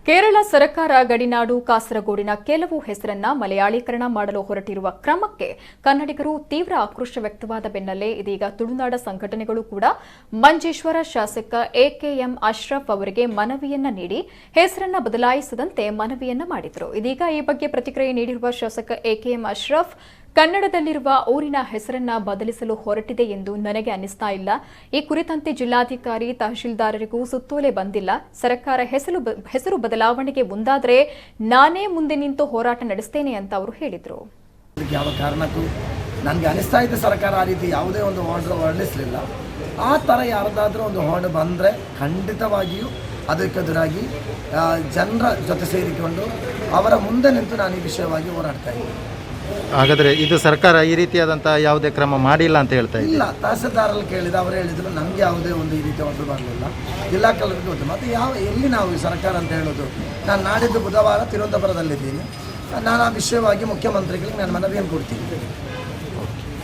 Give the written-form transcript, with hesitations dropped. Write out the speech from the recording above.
ಕೇರಳ ಸರ್ಕಾರ ಗಡಿನಾಡು ಕಾಸರಗೋಡಿನ ಕೆಲವು ಹೆಸರನ್ನ ಮಲಯಾಳೀಕರಣ ಮಾಡಲು ಹೊರಟಿರುವ ಕ್ರಮಕ್ಕೆ ಕನ್ನಡಿಗರು ತೀವ್ರ ಆಕ್ರೋಶ ವ್ಯಕ್ತವಾದ ಬೆನ್ನಲ್ಲೇ ಇದೀಗ ತುಳುನಾಡ ಸಂಘಟನೆಗಳು ಕೂಡ ಮಂಜೇಶ್ವರ ಶಾಸಕ ಎಕೆಎಂ ಅಶ್ರಫ್ ಅವರಿಗೆ ಮನವಿಯನ್ನ ನೀಡಿ ಹೆಸರನ್ನ ಬದಲಾಯಿಸದಂತೆ ಮನವಿಯನ್ನ ಮಾಡಿದರು. ಇದೀಗ ಈ ಬಗ್ಗೆ ಪ್ರತಿಕ್ರಿಯೆ ನೀಡಿರುವ ಶಾಸಕ ಎಕೆಎಂ ಅಶ್ರಫ್, ಕನ್ನಡದಲ್ಲಿರುವ ಊರಿನ ಹೆಸರನ್ನ ಬದಲಿಸಲು ಹೊರಟಿದೆ ಎಂದು ನನಗೆ ಅನ್ನಿಸ್ತಾ ಇಲ್ಲ. ಈ ಕುರಿತಂತೆ ಜಿಲ್ಲಾಧಿಕಾರಿ, ತಹಶೀಲ್ದಾರರಿಗೂ ಸುತ್ತೋಲೆ ಬಂದಿಲ್ಲ. ಸರ್ಕಾರ ಹೆಸರು ಬದಲಾವಣೆಗೆ ಮುಂದಾದರೆ ನಾನೇ ಮುಂದೆ ನಿಂತು ಹೋರಾಟ ನಡೆಸ್ತೇನೆ ಅಂತ ಅವರು ಹೇಳಿದರು. ಯಾವ ಕಾರಣಕ್ಕೂ ನನಗೆ ಅನಿಸ್ತಾ ಇದ್ದ ಸರ್ಕಾರ ಆ ರೀತಿ ಯಾವುದೇ ಒಂದು ಆರ್ಡರ್ ಹೊರಡಿಸಲಿಲ್ಲ. ಆ ಥರ ಯಾರದಾದ್ರೂ ಒಂದು ಆರ್ಡರ್ ಬಂದರೆ ಖಂಡಿತವಾಗಿಯೂ ಅದಕ್ಕೆದುರಾಗಿ ಜನರ ಜೊತೆ ಸೇರಿಕೊಂಡು ಅವರ ಮುಂದೆ ನಿಂತು ನಾನು ಈ ವಿಷಯವಾಗಿ ಹೋರಾಡ್ತಾ ಇದ್ದೀನಿ. ಹಾಗಾದರೆ ಇದು ಸರ್ಕಾರ ಈ ರೀತಿಯಾದಂಥ ಯಾವುದೇ ಕ್ರಮ ಮಾಡಿಲ್ಲ ಅಂತ ಹೇಳ್ತಾ ಇಲ್ಲ. ತಹಸೀಲ್ದಾರಲ್ಲಿ ಕೇಳಿದ ಅವರು ಹೇಳಿದರು ನಮಗೆ ಯಾವುದೇ ಒಂದು ಈ ರೀತಿ ಆರ್ಡರ್ ಬರಲಿಲ್ಲ, ಜಿಲ್ಲಾ ಕಲರ್ಗೆ ಗೊತ್ತು. ಮತ್ತು ಎಲ್ಲಿ ನಾವು ಈ ಸರ್ಕಾರ ಅಂತ ಹೇಳೋದು? ನಾನು ನಾಡಿದ್ದು ಬುಧವಾರ ತಿರುವನಂತಪುರದಲ್ಲಿದ್ದೀನಿ. ನಾನು ಆ ವಿಷಯವಾಗಿ ಮುಖ್ಯಮಂತ್ರಿಗಳಿಗೆ ನಾನು ಮನವಿಯನ್ನು ಕೊಡ್ತೀನಿ.